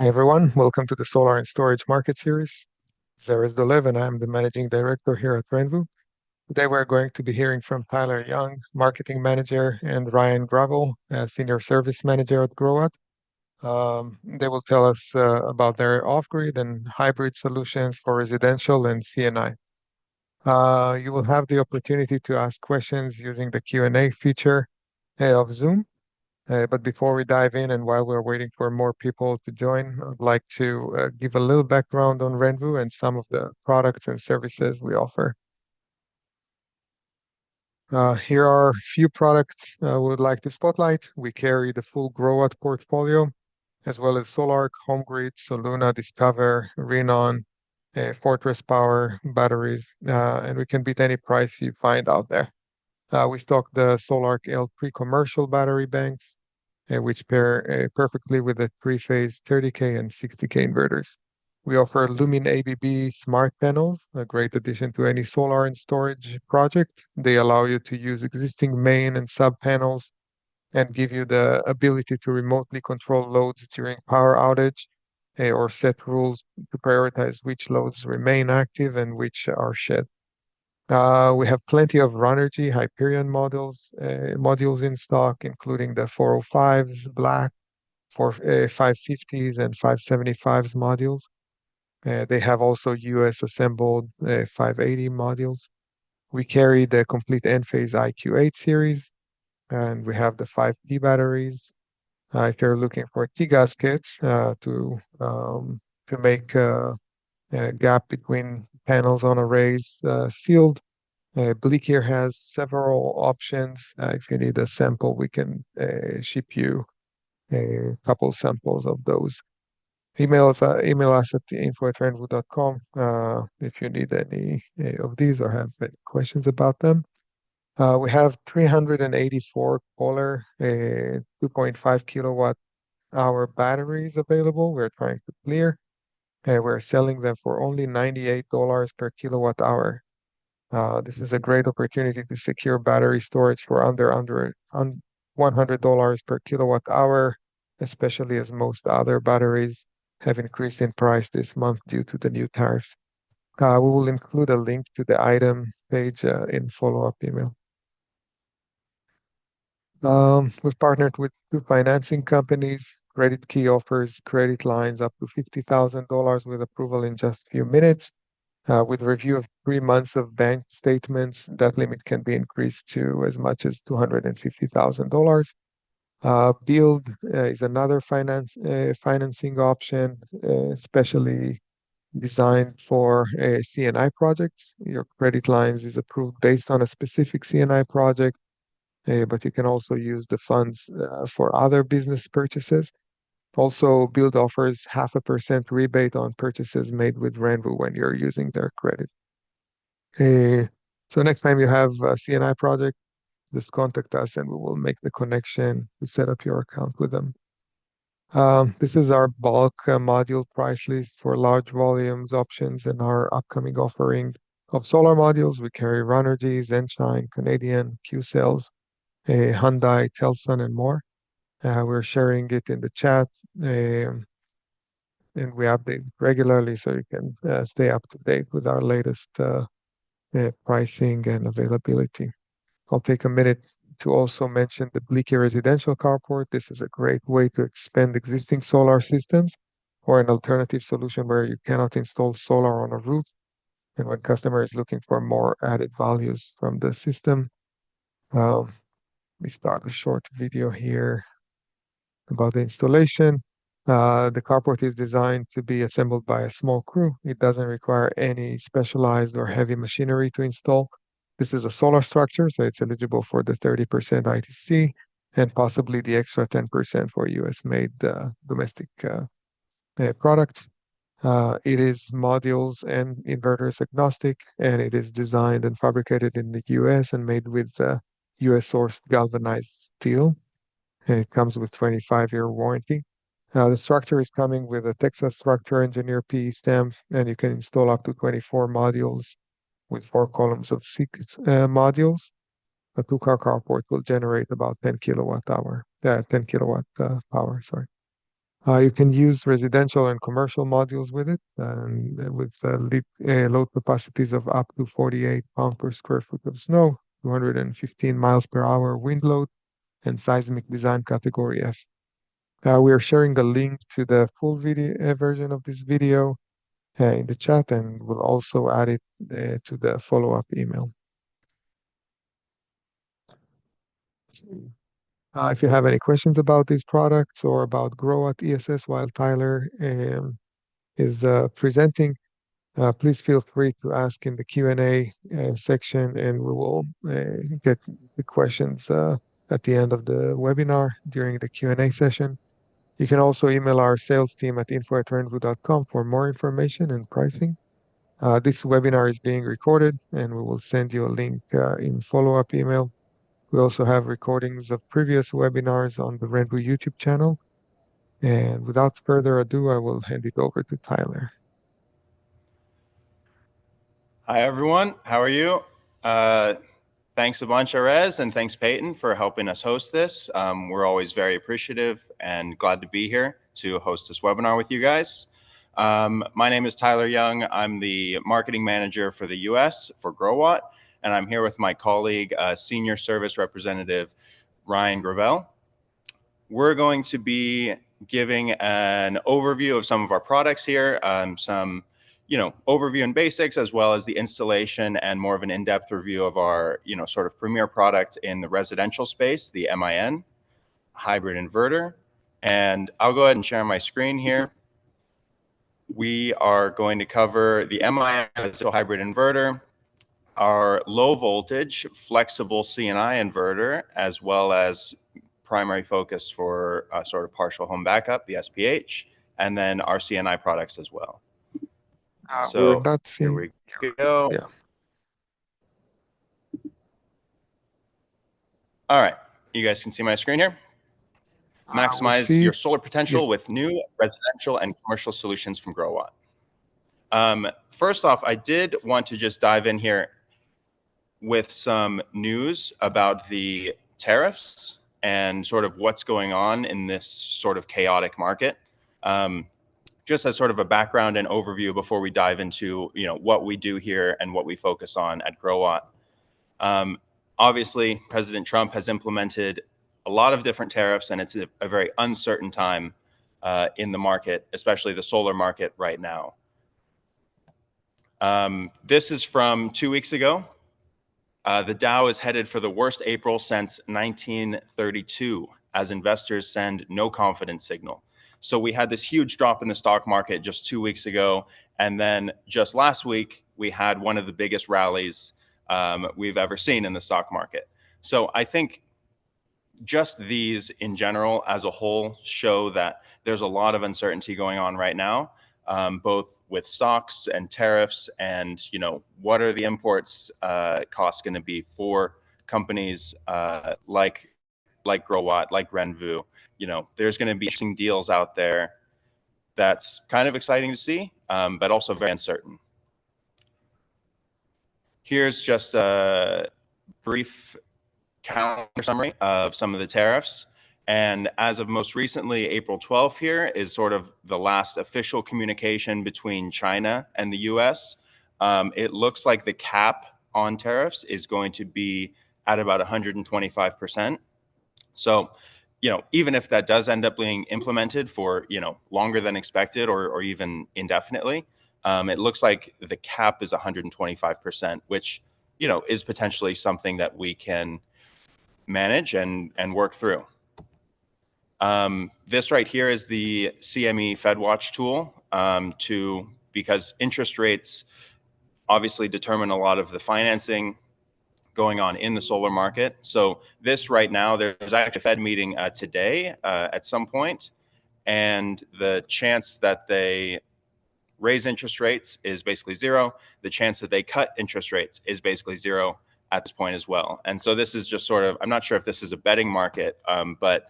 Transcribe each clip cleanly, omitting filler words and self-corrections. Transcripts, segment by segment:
Hi everyone, welcome to the Solar and Storage Market Series. Zeres Dolev and I'm the Managing Director here at RENVU. Today we're going to be hearing from Tyler Young, Marketing Manager, and Ryan Gravel, Senior Service Manager at Growatt. They will tell us about their off-grid and hybrid solutions for residential and CNI. You will have the opportunity to ask questions using the Q&A feature of Zoom. But before we dive in and while we're waiting for more people to join, I'd like to give a little background on RENVU and some of the products and services we offer. Here are a few products we would like to spotlight. We carry the full Growatt portfolio, as well as Solarc, HomeGrid, Soluna, Discover, Renon, Fortress Power, batteries, and we can beat any price you find out there. We stock the Solarc L3 commercial battery banks, which pair perfectly with the three-phase 30K and 60K inverters. We offer Lumin ABB smart panels, a great addition to any solar and storage project. They allow you to use existing main and sub panels and give you the ability to remotely control loads during power outage or set rules to prioritize which loads remain active and which are shed. We have plenty of Runergy Hyperion modules in stock, including the 405s, black, 550s, and 575s modules. They have also US assembled 580 modules. We carry the complete Enphase IQ8 series, and we have the 5P batteries. If you're looking for T-gaskets to make a gap between panels on arrays sealed, Bleak here has several options. If you need a sample, we can ship you a couple samples of those. Email us at info@renvu.com if you need any of these or have any questions about them. We have 384 Kohler 2.5 kilowatt hour batteries available. We're trying to clear. We're selling them for only $98 per kilowatt hour. This is a great opportunity to secure battery storage for under $100 per kilowatt hour, especially as most other batteries have increased in price this month due to the new tariffs. We will include a link to the item page in follow-up email. We've partnered with two financing companies. Credit Key offers credit lines up to $50,000 with approval in just a few minutes. With review of 3 months of bank statements, that limit can be increased to as much as $250,000. Build is another financing option, especially designed for CNI projects. Your credit lines is approved based on a specific CNI project, but you can also use the funds for other business purchases. Also, Build offers 0.5% rebate on purchases made with RENVU when you're using their credit. So next time you have a CNI project, just contact us and we will make the connection to set up your account with them. This is our bulk module price list for large volumes options and our upcoming offering of solar modules. We carry Runergy, Zenshine, Canadian, Q-Cells, Hyundai, Telsun, and more. We're sharing it in the chat, and we update regularly so you can stay up to date with our latest pricing and availability. I'll take a minute to also mention the Bleaky Residential Carport. This is a great way to expand existing solar systems or an alternative solution where you cannot install solar on a roof and when customer is looking for more added values from the system. We start a short video here about the installation. The carport is designed to be assembled by a small crew. It doesn't require any specialized or heavy machinery to install. This is a solar structure, so it's eligible for the 30% ITC and possibly the extra 10% for US-made domestic products. It is modules and inverters agnostic, and it is designed and fabricated in the US and made with US-sourced galvanized steel. And it comes with 25-year warranty. The structure is coming with a Texas Structure Engineer PE stamp, and you can install up to 24 modules with 4 columns of 6 modules. A 2-car carport will generate about 10 kilowatt power, sorry. You can use residential and commercial modules with it, and with load capacities of up to 48 pounds per square foot of snow, 215 miles per hour wind load, and seismic design category F. We are sharing the link to the full video version of this video in the chat, and we'll also add it to the follow-up email. If you have any questions about these products or about Growatt ESS while Tyler is presenting, please feel free to ask in the Q&A section, and we will get the questions at the end of the webinar during the Q&A session. You can also email our sales team at info@renvu.com for more information and pricing. This webinar is being recorded, and we will send you a link in follow-up email. We also have recordings of previous webinars on the RENVU YouTube channel. And without further ado, I will hand it over to Tyler. Hi, everyone. How are you? Thanks a bunch, Erez, and thanks, Peyton, for helping us host this. We're always very appreciative and glad to be here to host this webinar with you guys. My name is Tyler Young. I'm the marketing manager for the US for Growatt, and I'm here with my colleague, Senior Service Representative Ryan Gravel. We're going to be giving an overview of some of our products here, some overview and basics, as well as the installation and more of an in-depth review of our, sort of premier product in the residential space, the MIN hybrid inverter. And I'll go ahead and share my screen here. We are going to cover the MIN hybrid inverter, our low voltage flexible C&I inverter, as well as primary focus for sort of partial home backup, the SPH, and then our C&I products as well. We're not seeing. Here we go. Yeah. All right. You guys can see my screen here. Maximize your solar potential with new residential and commercial solutions from Growatt. First off, I did want to just dive in here with some news about the tariffs and sort of what's going on in this sort of chaotic market. Just as sort of a background and overview before we dive into what we do here and what we focus on at Growatt. Obviously, President Trump has implemented a lot of different tariffs, and it's a very uncertain time in the market, especially the solar market right now. This is from 2 weeks ago. The Dow is headed for the worst April since 1932 as investors send no confidence signal. So we had this huge drop in the stock market just 2 weeks ago. And then just last week, we had one of the biggest rallies we've ever seen in the stock market. So I think just these in general as a whole show that there's a lot of uncertainty going on right now, both with stocks and tariffs and, what are the imports costs going to be for companies like Growatt, like RENVU. There's going to be interesting deals out there that's kind of exciting to see, but also very uncertain. Here's just a brief calendar summary of some of the tariffs. And as of most recently, April 12th here is sort of the last official communication between China and the US. It looks like the cap on tariffs is going to be at about 125%. So, even if that does end up being implemented for, longer than expected or even indefinitely, it looks like the cap is 125%, which, is potentially something that we can manage and work through. This right here is the CME FedWatch tool because interest rates obviously determine a lot of the financing going on in the solar market. So this right now, there's actually a Fed meeting today at some point, and the chance that they raise interest rates is basically zero. The chance that they cut interest rates is basically zero at this point as well. And so this is just sort of, I'm not sure if this is a betting market, but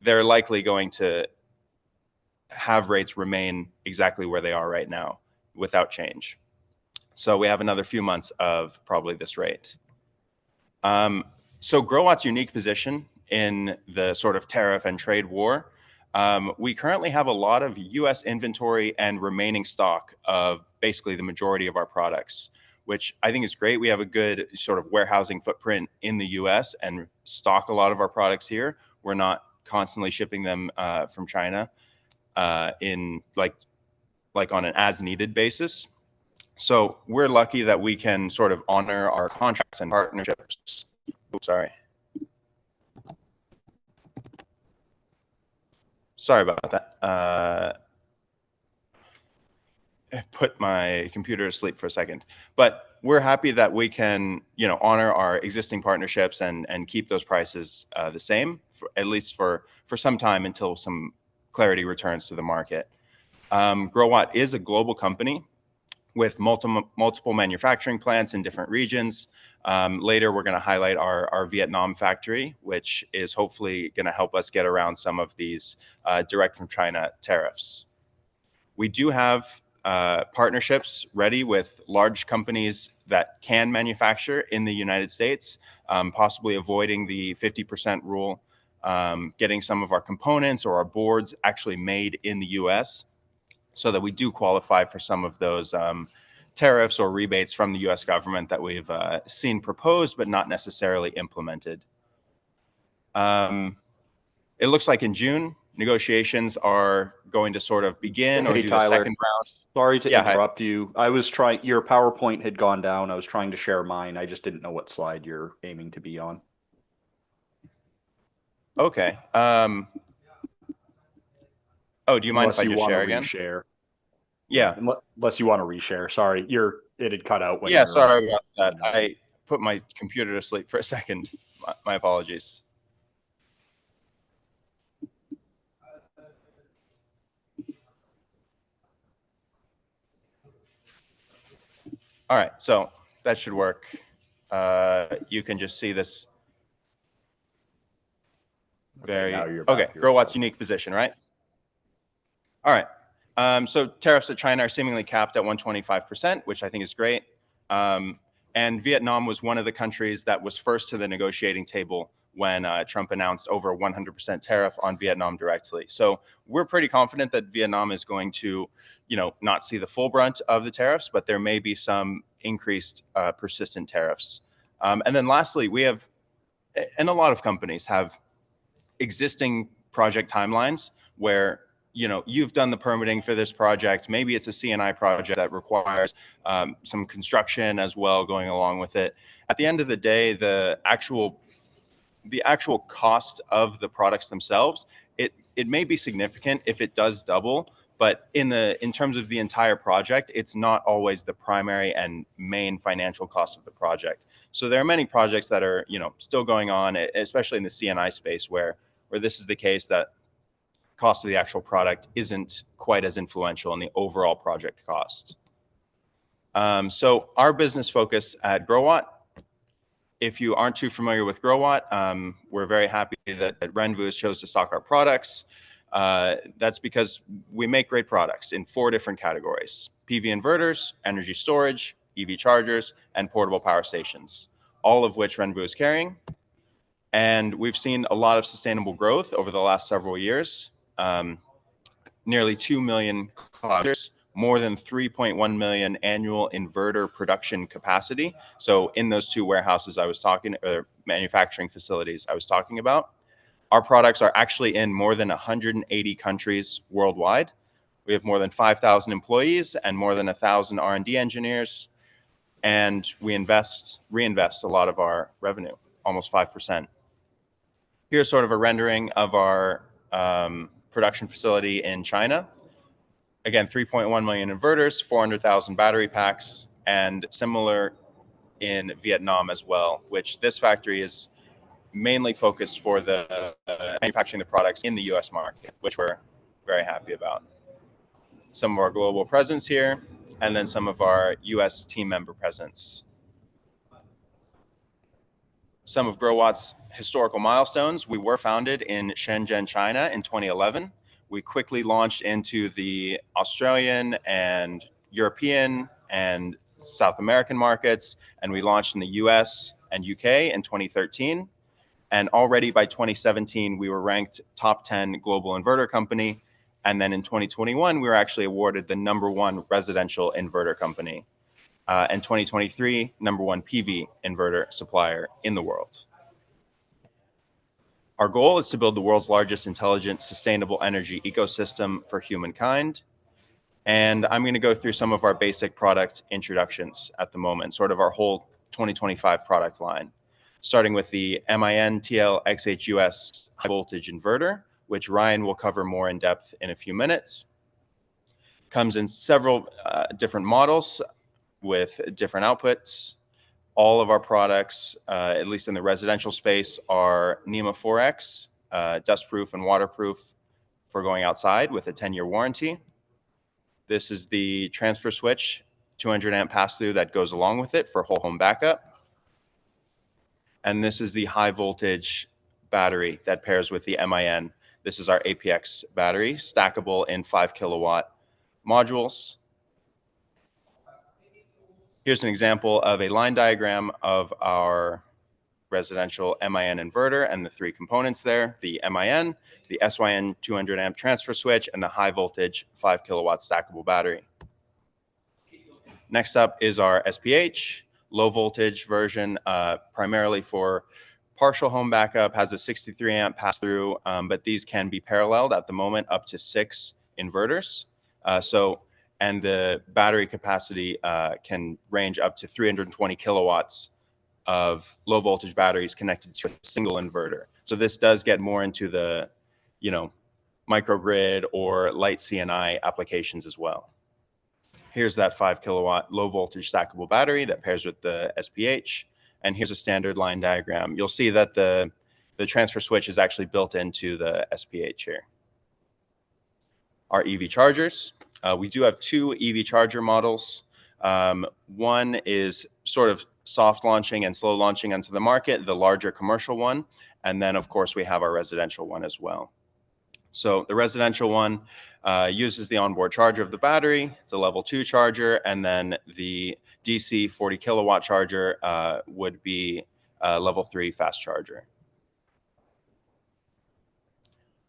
they're likely going to have rates remain exactly where they are right now without change. So we have another few months of probably this rate. So Growatt's unique position in the sort of tariff and trade war We currently have a lot of US inventory and remaining stock of basically the majority of our products, which I think is great. We have a good sort of warehousing footprint in the US and stock a lot of our products here. We're not constantly shipping them from China in like on an as needed basis. So we're lucky that we can sort of honor our contracts and partnerships. Oops, sorry about that. Put my computer to sleep for a second. But we're happy that we can, honor our existing partnerships and keep those prices the same, at least for some time until some clarity returns to the market. Growatt is a global company with multiple manufacturing plants in different regions. Later, we're going to highlight our Vietnam factory, which is hopefully going to help us get around some of these direct from China tariffs. We do have partnerships ready with large companies that can manufacture in the United States, possibly avoiding the 50% rule, getting some of our components or our boards actually made in the US so that we do qualify for some of those tariffs or rebates from the US government that we've seen proposed but not necessarily implemented. It looks like in June, negotiations are going to sort of begin or do Tyler, the second round. Sorry to interrupt you. I was trying, your PowerPoint had gone down. I was trying to share mine. I just didn't know what slide you're aiming to be on. Okay. Oh, do you mind if I just share again? Reshare. Yeah. Unless you want to reshare. Sorry, it had cut out. Yeah, sorry about that. I put my computer to sleep for a second. My apologies. All right, so that should work. You can just see this. Okay, Growatt's unique position, right? All right. So tariffs at China are seemingly capped at 125%, which I think is great. And Vietnam was one of the countries that was first to the negotiating table when Trump announced over a 100% tariff on Vietnam directly. So we're pretty confident that Vietnam is going to, not see the full brunt of the tariffs, but there may be some increased persistent tariffs. And then lastly, we have, and a lot of companies have existing project timelines where you've done the permitting for this project. Maybe it's a CNI project that requires some construction as well going along with it. At the end of the day, the actual cost of the products themselves, it may be significant if it does double, but in terms of the entire project, it's not always the primary and main financial cost of the project. So there are many projects that are still going on, especially in the CNI space, where this is the case, that cost of the actual product isn't quite as influential in the overall project cost. So our business focus at Growatt, if you aren't too familiar with Growatt, we're very happy that RENVU has chose to stock our products. That's because we make great products in 4 different categories: PV inverters, energy storage, EV chargers, and portable power stations, all of which RENVU is carrying. And we've seen a lot of sustainable growth over the last several years. Nearly 2 million kilometers, more than 3.1 million annual inverter production capacity. So in those 2 warehouses I was talking, or manufacturing facilities I was talking about, our products are actually in more than 180 countries worldwide. We have more than 5,000 employees and more than 1,000 R&D engineers. And we reinvest a lot of our revenue, almost 5%. Here's sort of a rendering of our production facility in China. Again, 3.1 million inverters, 400,000 battery packs, and similar in Vietnam as well, which this factory is mainly focused for the manufacturing the products in the US market, which we're very happy about. Some of our global presence here, and then some of our US team member presence. Some of Growatt's historical milestones: we were founded in Shenzhen, China in 2011. We quickly launched into the Australian and European and South American markets, and we launched in the US and UK in 2013. And already by 2017, we were ranked top 10 global inverter company. And then in 2021, we were actually awarded the #1 residential inverter company. And 2023, #1 PV inverter supplier in the world. Our goal is to build the world's largest intelligent, sustainable energy ecosystem for humankind. And I'm going to go through some of our basic product introductions at the moment, sort of our whole 2025 product line, starting with the MIN TL-XHUS high voltage inverter, which Ryan will cover more in depth in a few minutes. Comes in several different models with different outputs. All of our products, at least in the residential space, are NEMA 4X, dustproof and waterproof for going outside with a 10-year warranty. This is the transfer switch, 200 amp pass-through that goes along with it for whole home backup. And this is the high voltage battery that pairs with the MIN. This is our APX battery, stackable in 5 kilowatt modules. Here's an example of a line diagram of our residential MIN inverter and the 3 components there, the MIN, the SYN 200 amp transfer switch, and the high voltage 5 kilowatt stackable battery. Next up is our SPH, low voltage version, primarily for partial home backup, has a 63 amp pass through, but these can be paralleled at the moment up to 6 inverters. And the battery capacity can range up to 320 kilowatts of low voltage batteries connected to a single inverter. So this does get more into the, microgrid or light CNI applications as well. Here's that 5 kilowatt low voltage stackable battery that pairs with the SPH. And here's a standard line diagram. You'll see that the transfer switch is actually built into the SPH here. Our EV chargers. We do have 2 EV charger models. One is sort of soft launching and slow launching onto the market, the larger commercial one. And then, of course, we have our residential one as well. So the residential one uses the onboard charger of the battery. It's a level 2 charger. And then the DC 40 kilowatt charger would be a level 3 fast charger.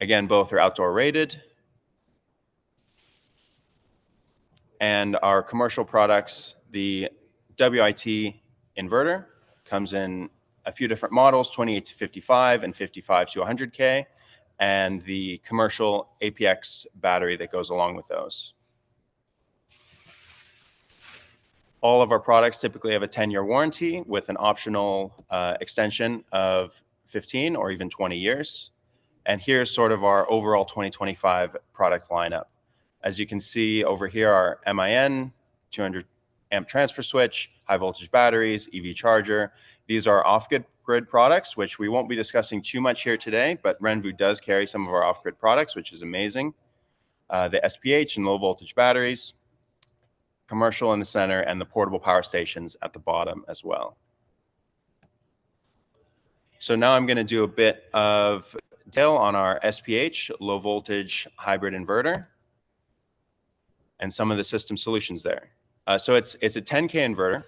Again, both are outdoor rated. And our commercial products, the WIT inverter comes in a few different models, 28 to 55 and 55 to 100K, and the commercial APX battery that goes along with those. All of our products typically have a 10-year warranty with an optional extension of 15 or even 20 years. And here's sort of our overall 2025 product lineup. As you can see over here, our MIN, 200 amp transfer switch, high voltage batteries, EV charger. These are off-grid products, which we won't be discussing too much here today, but RENVU does carry some of our off-grid products, which is amazing. The SPH and low voltage batteries, commercial in the center, and the portable power stations at the bottom as well. So now I'm going to do a bit of detail on our SPH, low voltage hybrid inverter, and some of the system solutions there. So it's a 10K inverter.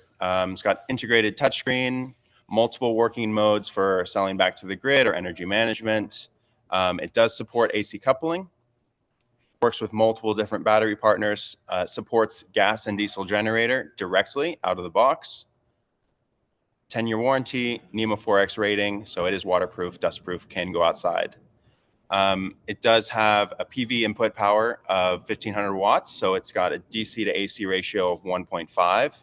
It's got integrated touchscreen, multiple working modes for selling back to the grid or energy management. It does support AC coupling, works with multiple different battery partners, supports gas and diesel generator directly out of the box. 10-year warranty, NEMA 4X rating, so it is waterproof, dustproof, can go outside. It does have a PV input power of 1500 watts, so it's got a DC to AC ratio of 1.5.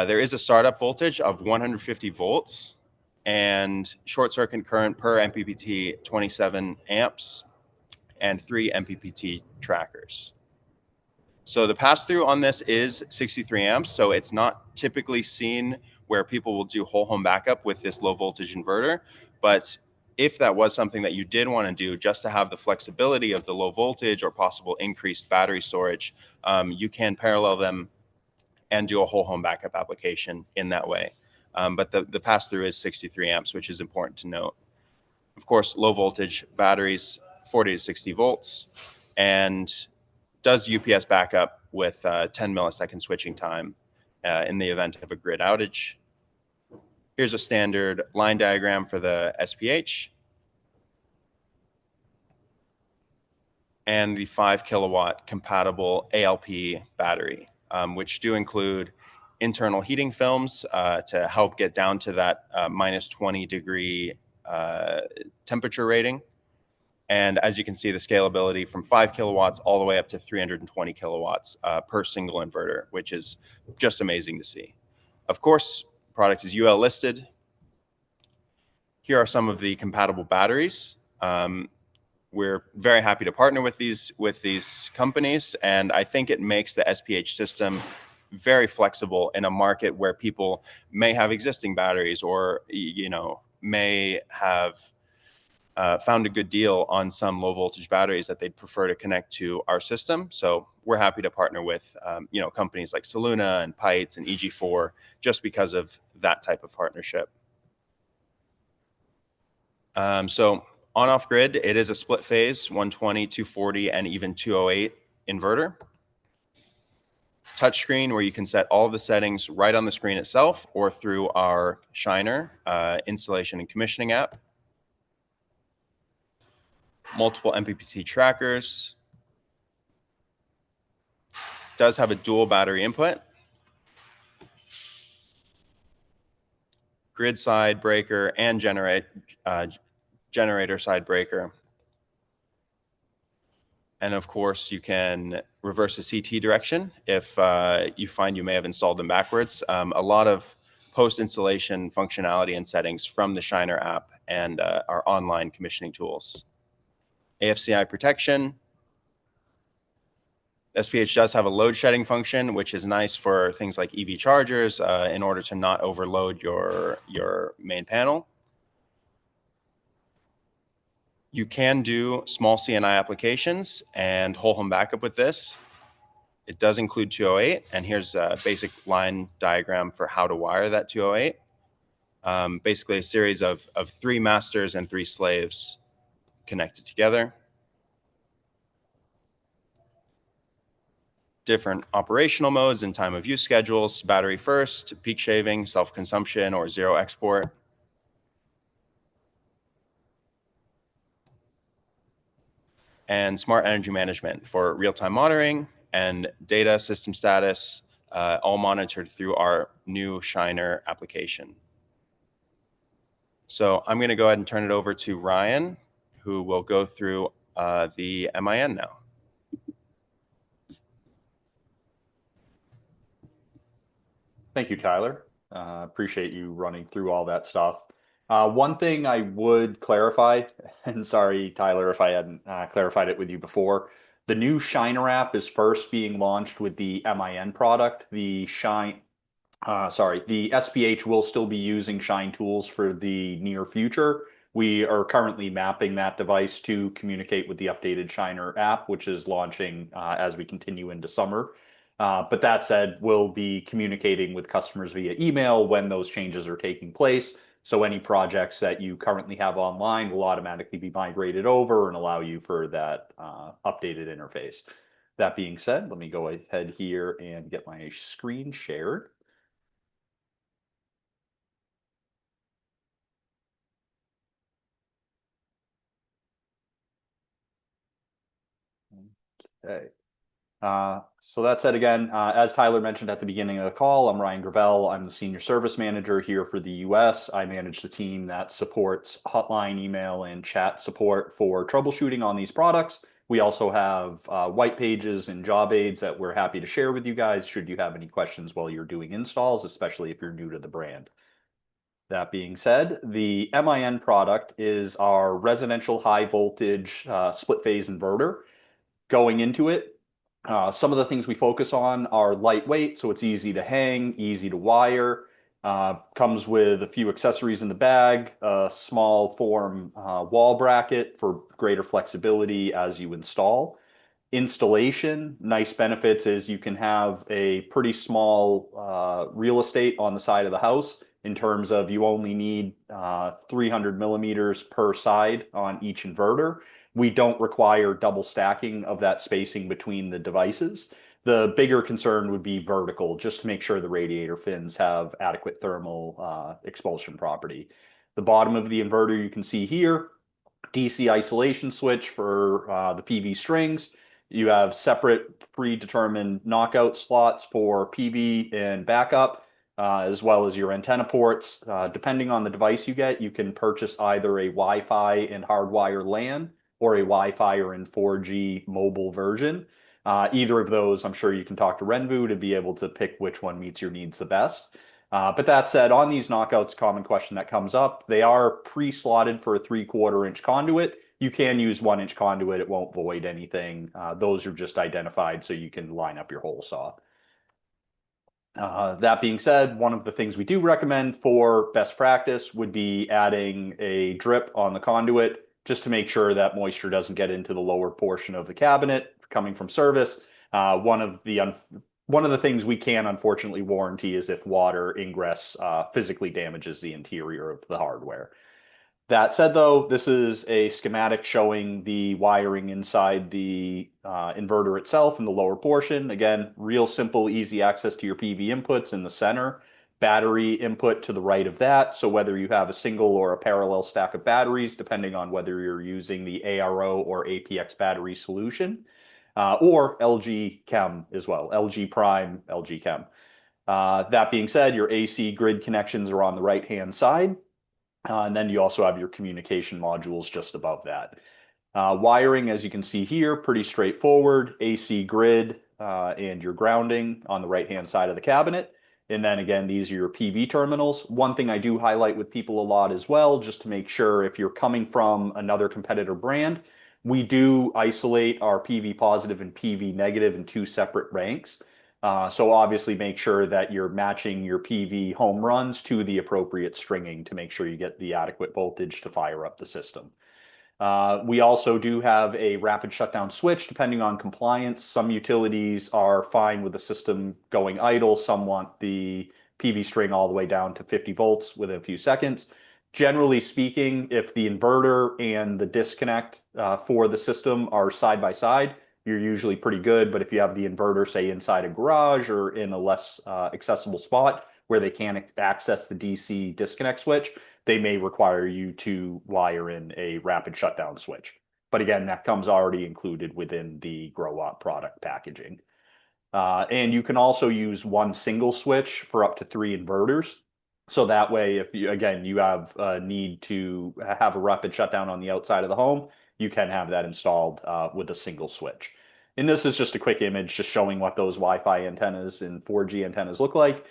There is a startup voltage of 150 volts and short circuit current per MPPT 27 amps and 3 MPPT trackers. So the pass-through on this is 63 amps, so it's not typically seen where people will do whole home backup with this low voltage inverter, but if that was something that you did want to do just to have the flexibility of the low voltage or possible increased battery storage, you can parallel them and do a whole home backup application in that way. But the pass-through is 63 amps, which is important to note. Of course, low voltage batteries, 40 to 60 volts, and does UPS backup with 10 millisecond switching time in the event of a grid outage. Here's a standard line diagram for the SPH. And the 5 kilowatt compatible ALP battery, which do include internal heating films to help get down to that minus 20 degree temperature rating. And as you can see, the scalability from 5 kilowatts all the way up to 320 kilowatts per single inverter, which is just amazing to see. Of course, the product is UL listed. Here are some of the compatible batteries. We're very happy to partner with these companies, and I think it makes the SPH system very flexible in a market where people may have existing batteries or may have found a good deal on some low voltage batteries that they'd prefer to connect to our system. So we're happy to partner with companies like Soluna and Pites and EG4 just because of that type of partnership. So on off grid, it is a split phase 120, 240, and even 208 inverter. Touchscreen where you can set all of the settings right on the screen itself or through our Shiner installation and commissioning app. Multiple MPPT trackers. Does have a dual battery input. Grid side breaker and generator side breaker. And of course, you can reverse the CT direction if you find you may have installed them backwards. A lot of post-installation functionality and settings from the Shiner app and our online commissioning tools. AFCI protection. SPH does have a load shedding function, which is nice for things like EV chargers in order to not overload your main panel. You can do small CNI applications and whole home backup with this. It does include 208, and here's a basic line diagram for how to wire that 208. Basically a series of 3 masters and 3 slaves connected together. Different operational modes and time of use schedules, battery first, peak shaving, self-consumption, or zero export. And smart energy management for real-time monitoring and data system status, all monitored through our new Shiner application. So I'm going to go ahead and turn it over to Ryan, who will go through the MIN now. Thank you, Tyler. Appreciate you running through all that stuff. One thing I would clarify, and sorry, Tyler, if I hadn't clarified it with you before, the new Shiner app is first being launched with the MIN product. The SPH will still be using Shine tools for the near future. We are currently mapping that device to communicate with the updated Shiner app, which is launching as we continue into summer. But that said, we'll be communicating with customers via email when those changes are taking place. So any projects that you currently have online will automatically be migrated over and allow you for that updated interface. That being said, let me go ahead here and get my screen shared. Okay. So that said, again, as Tyler mentioned at the beginning of the call, I'm Ryan Gravel. I'm the Senior Service Manager here for the US. I manage the team that supports hotline, email, and chat support for troubleshooting on these products. We also have white pages and job aids that we're happy to share with you guys should you have any questions while you're doing installs, especially if you're new to the brand. That being said, the MIN product is our residential high voltage split phase inverter. Going into it, some of the things we focus on are lightweight, so it's easy to hang, easy to wire. Comes with a few accessories in the bag, a small form wall bracket for greater flexibility as you install. Installation, nice benefits is you can have a pretty small real estate on the side of the house in terms of you only need 300 millimeters per side on each inverter. We don't require double stacking of that spacing between the devices. The bigger concern would be vertical, just to make sure the radiator fins have adequate thermal expulsion property. The bottom of the inverter you can see here, DC isolation switch for the PV strings. You have separate predetermined knockout slots for PV and backup, as well as your antenna ports. Depending on the device you get, you can purchase either a Wi-Fi and hardwire LAN or a Wi-Fi or in 4G mobile version. Either of those, I'm sure you can talk to RENVU to be able to pick which one meets your needs the best. But that said, on these knockouts, common question that comes up, they are pre-slotted for a 3/4 inch conduit. You can use 1 inch conduit. It won't void anything. Those are just identified so you can line up your hole saw. That being said, one of the things we do recommend for best practice would be adding a drip on the conduit just to make sure that moisture doesn't get into the lower portion of the cabinet coming from service. One of the things we can unfortunately warranty is if water ingress physically damages the interior of the hardware. That said, though, this is a schematic showing the wiring inside the inverter itself in the lower portion. Again, real simple, easy access to your PV inputs in the center. Battery input to the right of that. So whether you have a single or a parallel stack of batteries, depending on whether you're using the ARO or APX battery solution, or LG Chem as well, LG Prime, LG Chem. That being said, your AC grid connections are on the right-hand side. And then you also have your communication modules just above that. Wiring, as you can see here, pretty straightforward. AC grid and your grounding on the right-hand side of the cabinet. And then again, these are your PV terminals. One thing I do highlight with people a lot as well, just to make sure if you're coming from another competitor brand, we do isolate our PV positive and PV negative in 2 separate ranks. So obviously make sure that you're matching your PV home runs to the appropriate stringing to make sure you get the adequate voltage to fire up the system. We also do have a rapid shutdown switch depending on compliance. Some utilities are fine with the system going idle. Some want the PV string all the way down to 50 volts within a few seconds. Generally speaking, if the inverter and the disconnect for the system are side by side, you're usually pretty good. But if you have the inverter, say, inside a garage or in a less accessible spot where they can't access the DC disconnect switch, they may require you to wire in a rapid shutdown switch. But again, that comes already included within the Growatt product packaging. And you can also use 1 single switch for up to 3 inverters. So that way, if you, again, you have a need to have a rapid shutdown on the outside of the home, you can have that installed with a single switch. And this is just a quick image just showing what those Wi-Fi antennas and 4G antennas look like.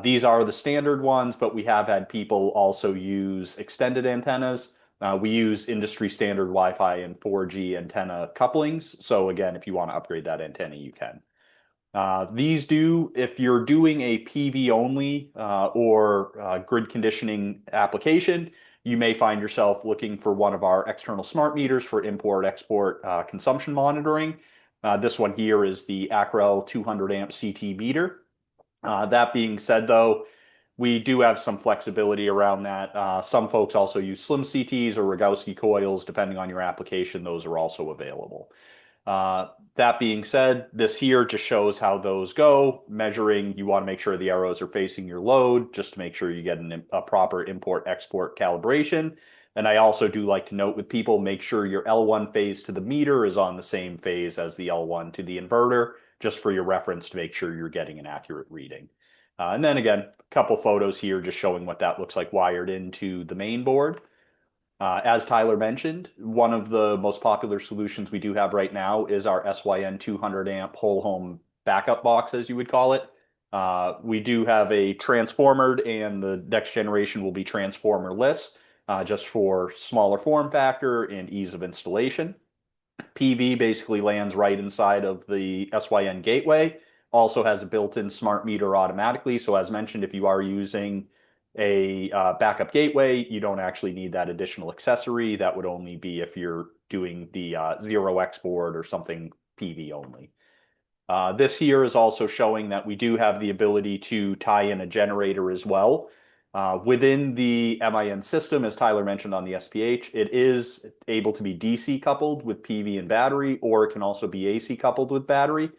These are the standard ones, but we have had people also use extended antennas. We use industry standard Wi-Fi and 4G antenna couplings. So again, if you want to upgrade that antenna, you can. These do, if you're doing a PV only or grid conditioning application, you may find yourself looking for one of our external smart meters for import-export consumption monitoring. This one here is the Acrel 200 amp CT meter. That being said, though, we do have some flexibility around that. Some folks also use slim CTs or Rogowski coils. Depending on your application, those are also available. That being said, this here just shows how those go. Measuring, you want to make sure the arrows are facing your load just to make sure you get a proper import-export calibration. And I also do like to note with people, make sure your L1 phase to the meter is on the same phase as the L1 to the inverter, just for your reference to make sure you're getting an accurate reading. And then again, a couple photos here just showing what that looks like wired into the main board. As Tyler mentioned, one of the most popular solutions we do have right now is our SYN 200 amp whole home backup box, as you would call it. We do have a transformer, and the next generation will be transformerless, just for smaller form factor and ease of installation. PV basically lands right inside of the SYN gateway. Also has a built-in smart meter automatically. So as mentioned, if you are using a backup gateway, you don't actually need that additional accessory. That would only be if you're doing the zero export or something PV only. This here is also showing that we do have the ability to tie in a generator as well. Within the MIN system, as Tyler mentioned on the SPH, it is able to be DC coupled with PV and battery, or it can also be AC coupled with battery.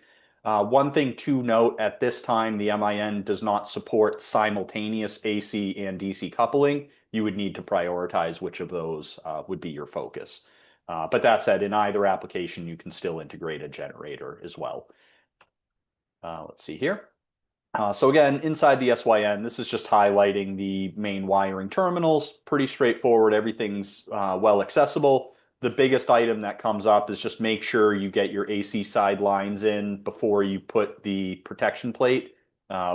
One thing to note at this time, the MIN does not support simultaneous AC and DC coupling. You would need to prioritize which of those would be your focus. But that said, in either application, you can still integrate a generator as well. Let's see here. So again, inside the SYN, this is just highlighting the main wiring terminals. Pretty straightforward. Everything's well accessible. The biggest item that comes up is just make sure you get your AC side lines in before you put the protection plate,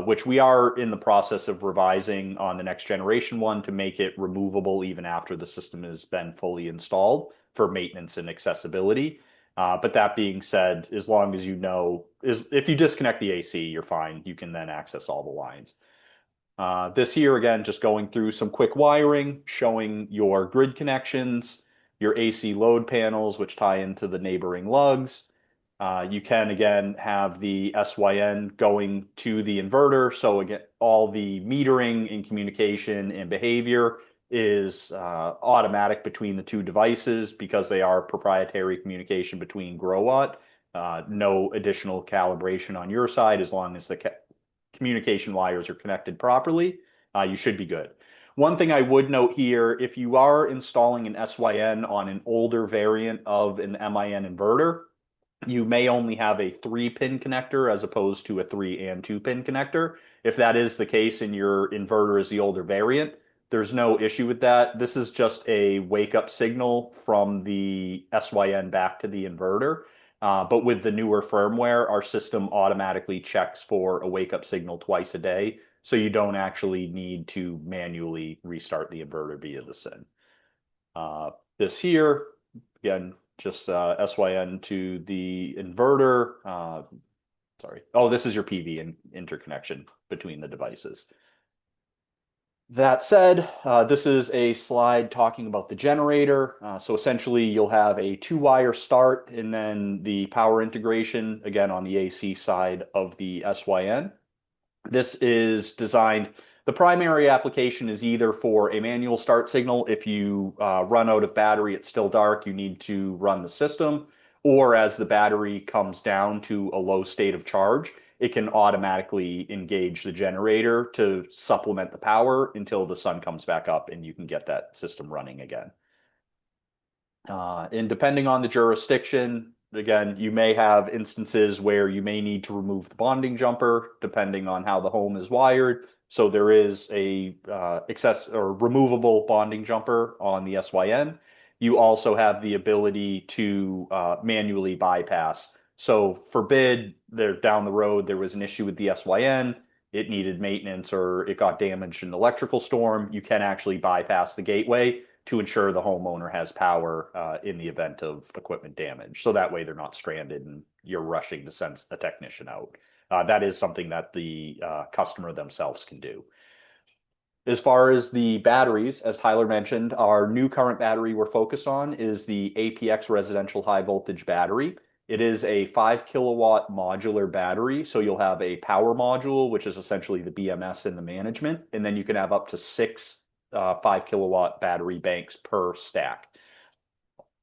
which we are in the process of revising on the next generation one to make it removable even after the system has been fully installed for maintenance and accessibility. But that being said, as long as you know, if you disconnect the AC, you're fine. You can then access all the lines. This here, again, just going through some quick wiring, showing your grid connections, your AC load panels, which tie into the neighboring lugs. You can, again, have the SYN going to the inverter. So again, all the metering and communication and behavior is automatic between the two devices because they are proprietary communication between Growatt. No additional calibration on your side as long as the communication wires are connected properly. You should be good. One thing I would note here, if you are installing an SYN on an older variant of an MIN inverter, you may only have a 3-pin connector as opposed to a 3 and 2-pin connector. If that is the case and your inverter is the older variant, there's no issue with that. This is just a wake-up signal from the SYN back to the inverter. But with the newer firmware, our system automatically checks for a wake-up signal twice a day, so you don't actually need to manually restart the inverter via the SYN. This here, again, just SYN to the inverter. Sorry. Oh, this is your PV interconnection between the devices. That said, this is a slide talking about the generator. So essentially, you'll have a 2-wire start and then the power integration, again, on the AC side of the SYN. This is designed, the primary application is either for a manual start signal. If you run out of battery, it's still dark, you need to run the system, or as the battery comes down to a low state of charge, it can automatically engage the generator to supplement the power until the sun comes back up and you can get that system running again. And depending on the jurisdiction, again, you may have instances where you may need to remove the bonding jumper depending on how the home is wired. So there is a removable bonding jumper on the SYN. You also have the ability to manually bypass. So forbid there down the road there was an issue with the SYN, it needed maintenance or it got damaged in an electrical storm, you can actually bypass the gateway to ensure the homeowner has power in the event of equipment damage. So that way they're not stranded and you're rushing to send a technician out. That is something that the customer themselves can do. As far as the batteries, as Tyler mentioned, our new current battery we're focused on is the APX residential high voltage battery. It is a 5-kilowatt modular battery. So you'll have a power module, which is essentially the BMS and the management. And then you can have up to 6 5-kilowatt battery banks per stack.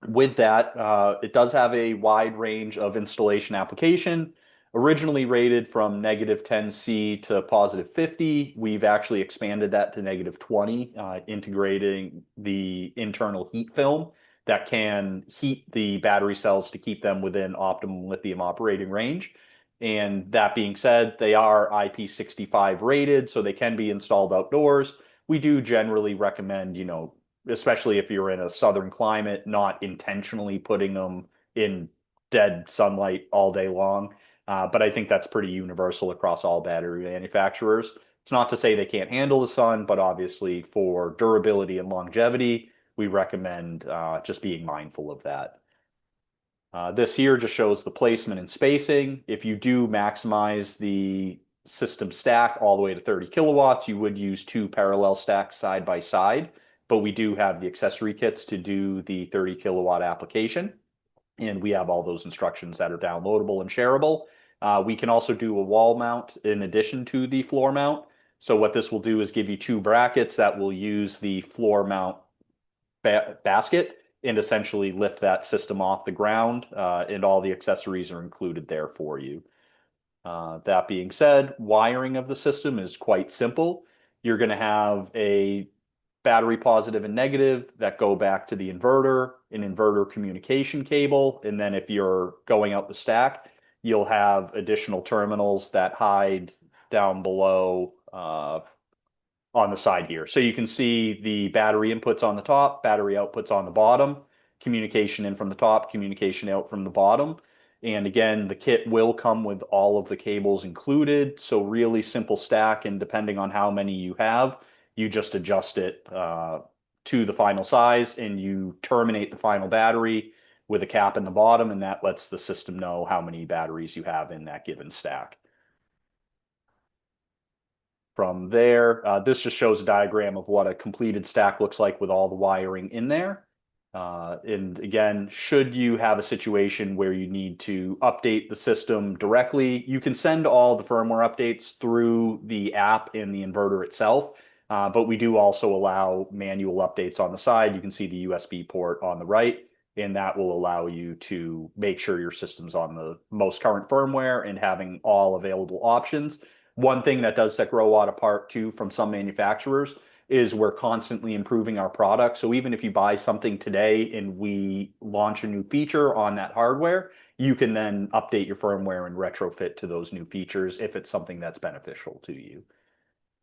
With that, it does have a wide range of installation application. Originally rated from -10C to +50, we've actually expanded that to -20, integrating the internal heat film that can heat the battery cells to keep them within optimum lithium operating range. And that being said, they are IP65 rated, so they can be installed outdoors. We do generally recommend, especially if you're in a southern climate, not intentionally putting them in dead sunlight all day long. But I think that's pretty universal across all battery manufacturers. It's not to say they can't handle the sun, but obviously for durability and longevity, we recommend just being mindful of that. This here just shows the placement and spacing. If you do maximize the system stack all the way to 30 kilowatts, you would use 2 parallel stacks side by side, but we do have the accessory kits to do the 30 kilowatt application. And we have all those instructions that are downloadable and shareable. We can also do a wall mount in addition to the floor mount. So what this will do is give you 2 brackets that will use the floor mount basket and essentially lift that system off the ground, and all the accessories are included there for you. That being said, wiring of the system is quite simple. You're going to have a battery positive and negative that go back to the inverter, an inverter communication cable, and then if you're going out the stack, you'll have additional terminals that hide down below on the side here. So you can see the battery inputs on the top, battery outputs on the bottom, communication in from the top, communication out from the bottom. And again, the kit will come with all of the cables included. So really simple stack, and depending on how many you have, you just adjust it to the final size, and you terminate the final battery with a cap in the bottom, and that lets the system know how many batteries you have in that given stack. From there, this just shows a diagram of what a completed stack looks like with all the wiring in there. And again, should you have a situation where you need to update the system directly, you can send all the firmware updates through the app and the inverter itself. But we do also allow manual updates on the side. You can see the USB port on the right, and that will allow you to make sure your system's on the most current firmware and having all available options. One thing that does set Growatt apart too from some manufacturers is we're constantly improving our product. So even if you buy something today and we launch a new feature on that hardware, you can then update your firmware and retrofit to those new features if it's something that's beneficial to you.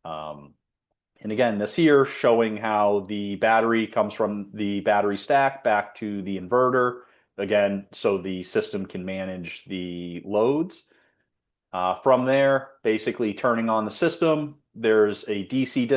And again, this here showing how the battery comes from the battery stack back to the inverter. Again, so the system can manage the loads. From there, basically turning on the system, there's a DC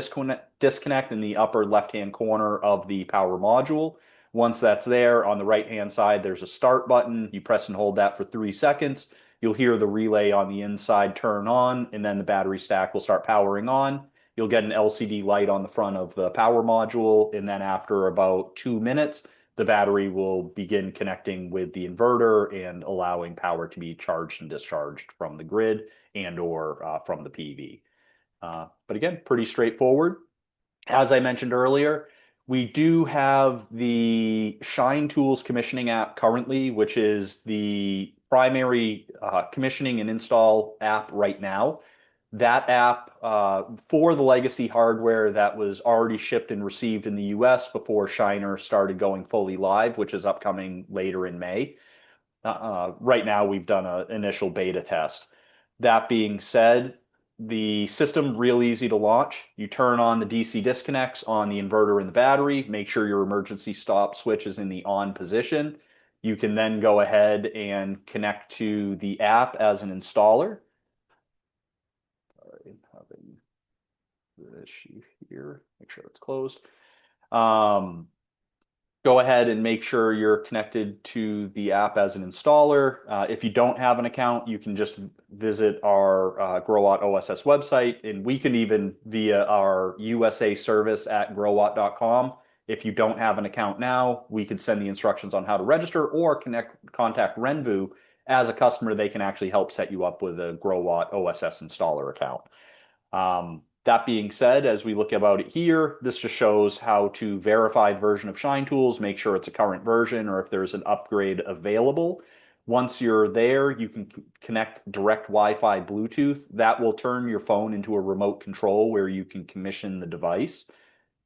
disconnect in the upper left-hand corner of the power module. Once that's there, on the right-hand side, there's a start button. You press and hold that for 3 seconds. You'll hear the relay on the inside turn on, and then the battery stack will start powering on. You'll get an LCD light on the front of the power module, and then after about 2 minutes, the battery will begin connecting with the inverter and allowing power to be charged and discharged from the grid and or from the PV. But again, pretty straightforward. As I mentioned earlier, we do have the Shine Tools commissioning app currently, which is the primary commissioning and install app right now. That app for the legacy hardware that was already shipped and received in the US before Shiner started going fully live, which is upcoming later in May. Right now, we've done an initial beta test. That being said, the system real easy to launch. You turn on the DC disconnects on the inverter and the battery, make sure your emergency stop switch is in the on position. You can then go ahead and connect to the app as an installer. Sorry, I'm having the issue here. Make sure it's closed. Go ahead and make sure you're connected to the app as an installer. If you don't have an account, you can just visit our Growatt OSS website, and we can even via our USA service at growatt.com. If you don't have an account now, we can send the instructions on how to register or contact RENVU. As a customer, they can actually help set you up with a Growatt OSS installer account. That being said, as we look about it here, this just shows how to verify the version of Shine Tools, make sure it's a current version or if there's an upgrade available. Once you're there, you can connect direct Wi-Fi Bluetooth. That will turn your phone into a remote control where you can commission the device.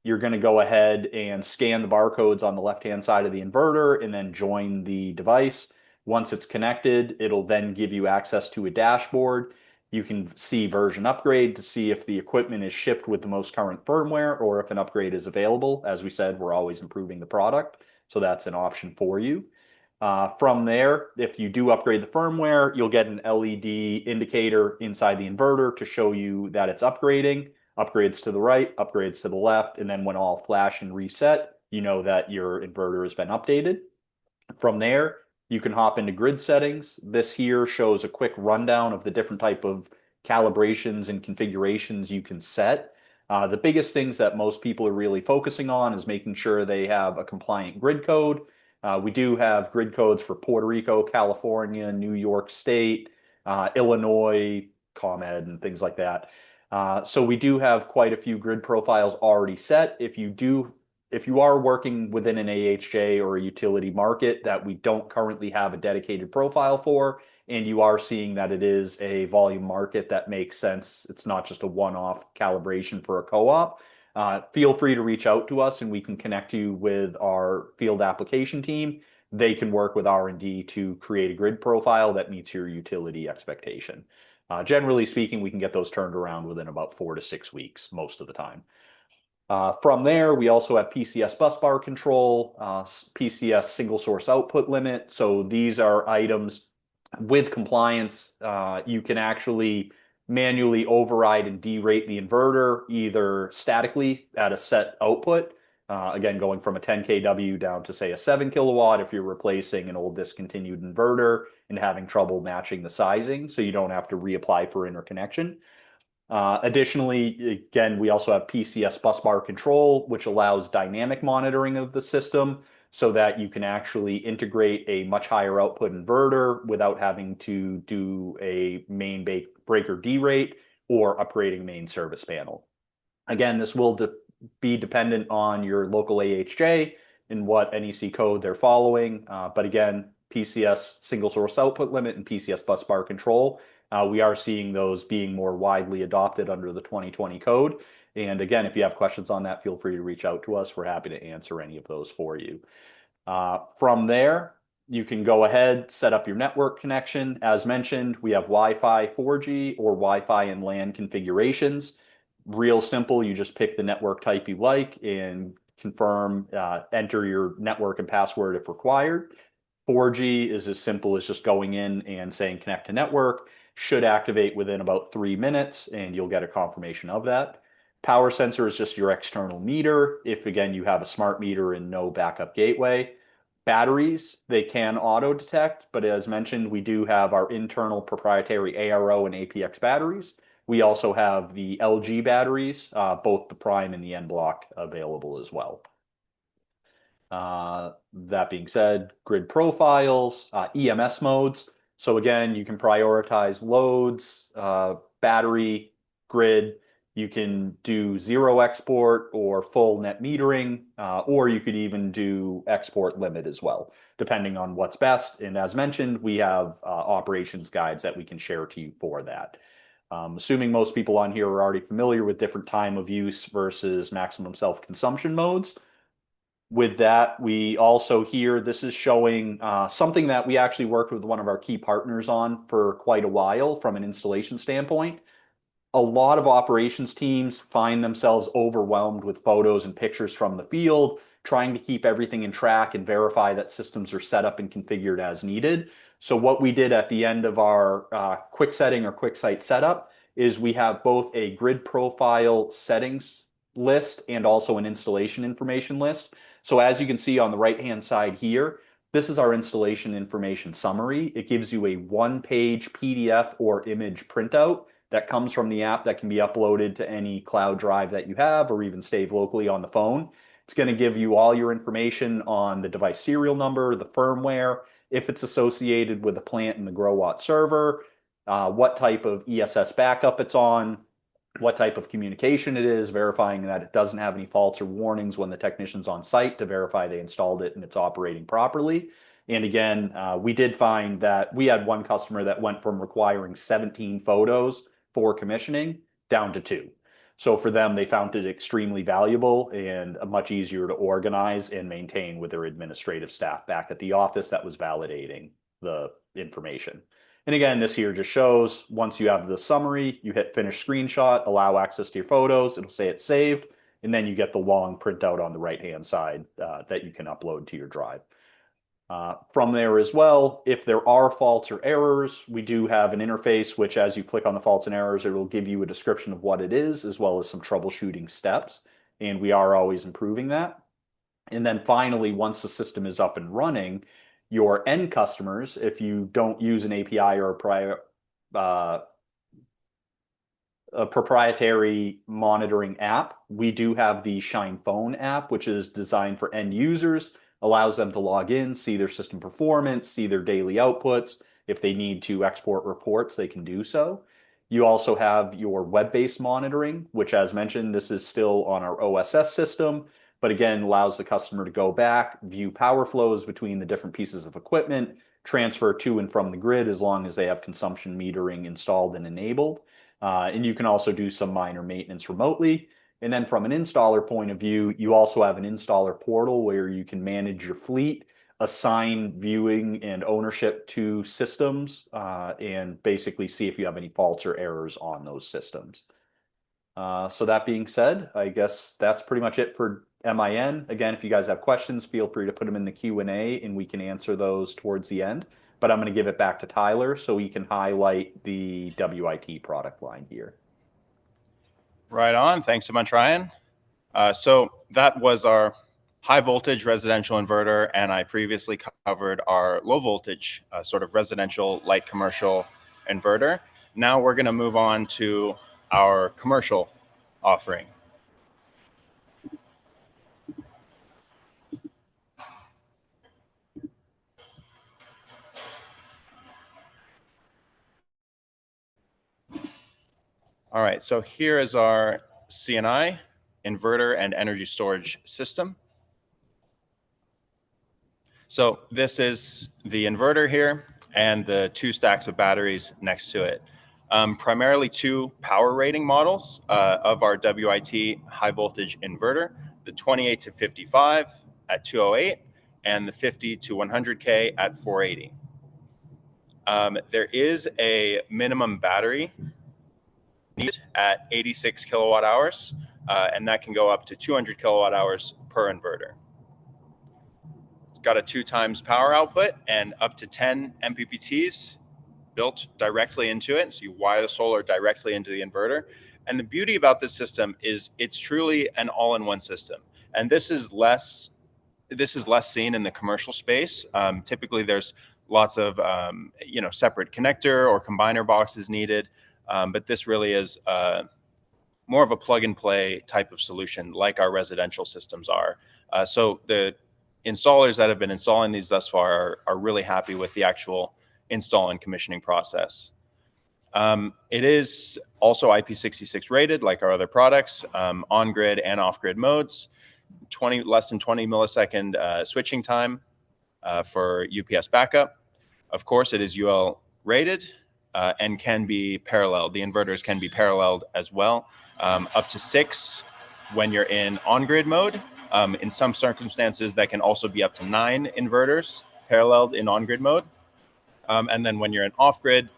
You're going to go ahead and scan the barcodes on the left-hand side of the inverter and then join the device. Once it's connected, it'll then give you access to a dashboard. You can see version upgrade to see if the equipment is shipped with the most current firmware or if an upgrade is available. As we said, we're always improving the product, so that's an option for you. From there, if you do upgrade the firmware, you'll get an LED indicator inside the inverter to show you that it's upgrading. Upgrades to the right, upgrades to the left, and then when all flash and reset, you know that your inverter has been updated. From there, you can hop into grid settings. This here shows a quick rundown of the different type of calibrations and configurations you can set. The biggest things that most people are really focusing on is making sure they have a compliant grid code. We do have grid codes for Puerto Rico, California, New York State, Illinois, ComEd, and things like that. So we do have quite a few grid profiles already set. If you are working within an AHJ or a utility market that we don't currently have a dedicated profile for, and you are seeing that it is a volume market that makes sense. It's not just a one-off calibration for a co-op. Feel free to reach out to us and we can connect you with our field application team. They can work with R&D to create a grid profile that meets your utility expectation. Generally speaking, we can get those turned around within about 4 to 6 weeks most of the time. From there, we also have PCS busbar control, PCS single source output limit. So these are items with compliance. You can actually manually override and derate the inverter either statically at a set output, again, going from a 10 kW down to say a 7 kilowatt if you're replacing an old discontinued inverter and having trouble matching the sizing, so you don't have to reapply for interconnection. Additionally, again, we also have PCS busbar control, which allows dynamic monitoring of the system so that you can actually integrate a much higher output inverter without having to do a main breaker derate or upgrading main service panel. Again, this will be dependent on your local AHJ and what NEC code they're following. But again, PCS single source output limit and PCS busbar control, we are seeing those being more widely adopted under the 2020 code. And again, if you have questions on that, feel free to reach out to us. We're happy to answer any of those for you. From there, you can go ahead, set up your network connection. As mentioned, we have Wi-Fi 4G or Wi-Fi and LAN configurations. Real simple, you just pick the network type you like and confirm, enter your network and password if required. 4G is as simple as just going in and saying connect to network. Should activate within about 3 minutes and you'll get a confirmation of that. Power sensor is just your external meter. If again, you have a smart meter and no backup gateway. Batteries, they can auto detect, but as mentioned, we do have our internal proprietary ARO and APX batteries. We also have the LG batteries, both the prime and the N block available as well. That being said, grid profiles, EMS modes. So again, you can prioritize loads, battery, grid. You can do zero export or full net metering, or you could even do export limit as well, depending on what's best. And as mentioned, we have operations guides that we can share to you for that. Assuming most people on here are already familiar with different time of use versus maximum self-consumption modes. With that, we also here, this is showing something that we actually worked with one of our key partners on for quite a while from an installation standpoint. A lot of operations teams find themselves overwhelmed with photos and pictures from the field, trying to keep everything in track and verify that systems are set up and configured as needed. So what we did at the end of our quick setting or quick site setup is we have both a grid profile settings list and also an installation information list. So as you can see on the right-hand side here, this is our installation information summary. It gives you a one-page PDF or image printout that comes from the app that can be uploaded to any cloud drive that you have or even saved locally on the phone. It's going to give you all your information on the device serial number, the firmware, if it's associated with a plant in the Growatt server, what type of ESS backup it's on, what type of communication it is, verifying that it doesn't have any faults or warnings when the technician's on site to verify they installed it and it's operating properly. And again, we did find that we had one customer that went from requiring 17 photos for commissioning down to 2. So for them, they found it extremely valuable and much easier to organize and maintain with their administrative staff back at the office that was validating the information. And again, this here just shows once you have the summary, you hit finish screenshot, allow access to your photos, it'll say it's saved, and then you get the long printout on the right-hand side that you can upload to your drive. From there as well, if there are faults or errors, we do have an interface, which as you click on the faults and errors, it will give you a description of what it is, as well as some troubleshooting steps. And we are always improving that. And then finally, once the system is up and running, your end customers, if you don't use an API or a proprietary monitoring app, we do have the Shine Phone app, which is designed for end users, allows them to log in, see their system performance, see their daily outputs. If they need to export reports, they can do so. You also have your web-based monitoring, which as mentioned, this is still on our OSS system, but again, allows the customer to go back, view power flows between the different pieces of equipment, transfer to and from the grid as long as they have consumption metering installed and enabled. And you can also do some minor maintenance remotely. And then from an installer point of view, you also have an installer portal where you can manage your fleet, assign viewing and ownership to systems, and basically see if you have any faults or errors on those systems. So that being said, I guess that's pretty much it for MIN. Again, if you guys have questions, feel free to put them in the Q&A and we can answer those towards the end. But I'm going to give it back to Tyler so he can highlight the WIT product line here. Right on. Thanks so much, Ryan. So that was our high voltage residential inverter, and I previously covered our low voltage sort of residential light commercial inverter. Now we're going to move on to our commercial offering. All right, so here is our CNI inverter and energy storage system. So this is the inverter here and the 2 stacks of batteries next to it. Primarily 2 power rating models of our WIT high voltage inverter, the 28 to 55 at 208 and the 50 to 100K at 480. There is a minimum battery need at 86 kilowatt hours, and that can go up to 200 kilowatt hours per inverter. It's got a 2 times power output and up to 10 MPPTs built directly into it. So you wire the solar directly into the inverter. And the beauty about this system is it's truly an all-in-one system. And this is less seen in the commercial space. Typically there's lots of separate connector or combiner boxes needed. But this really is more of a plug and play type of solution like our residential systems are. So the installers that have been installing these thus far are really happy with the actual install and commissioning process. It is also IP66 rated like our other products, on-grid and off-grid modes, less than 20 millisecond switching time for UPS backup. Of course, it is UL rated and can be paralleled. The inverters can be paralleled as well, up to 6 when you're in on-grid mode. In some circumstances, that can also be up to 9 inverters paralleled in on-grid mode. And then when you're in off-grid,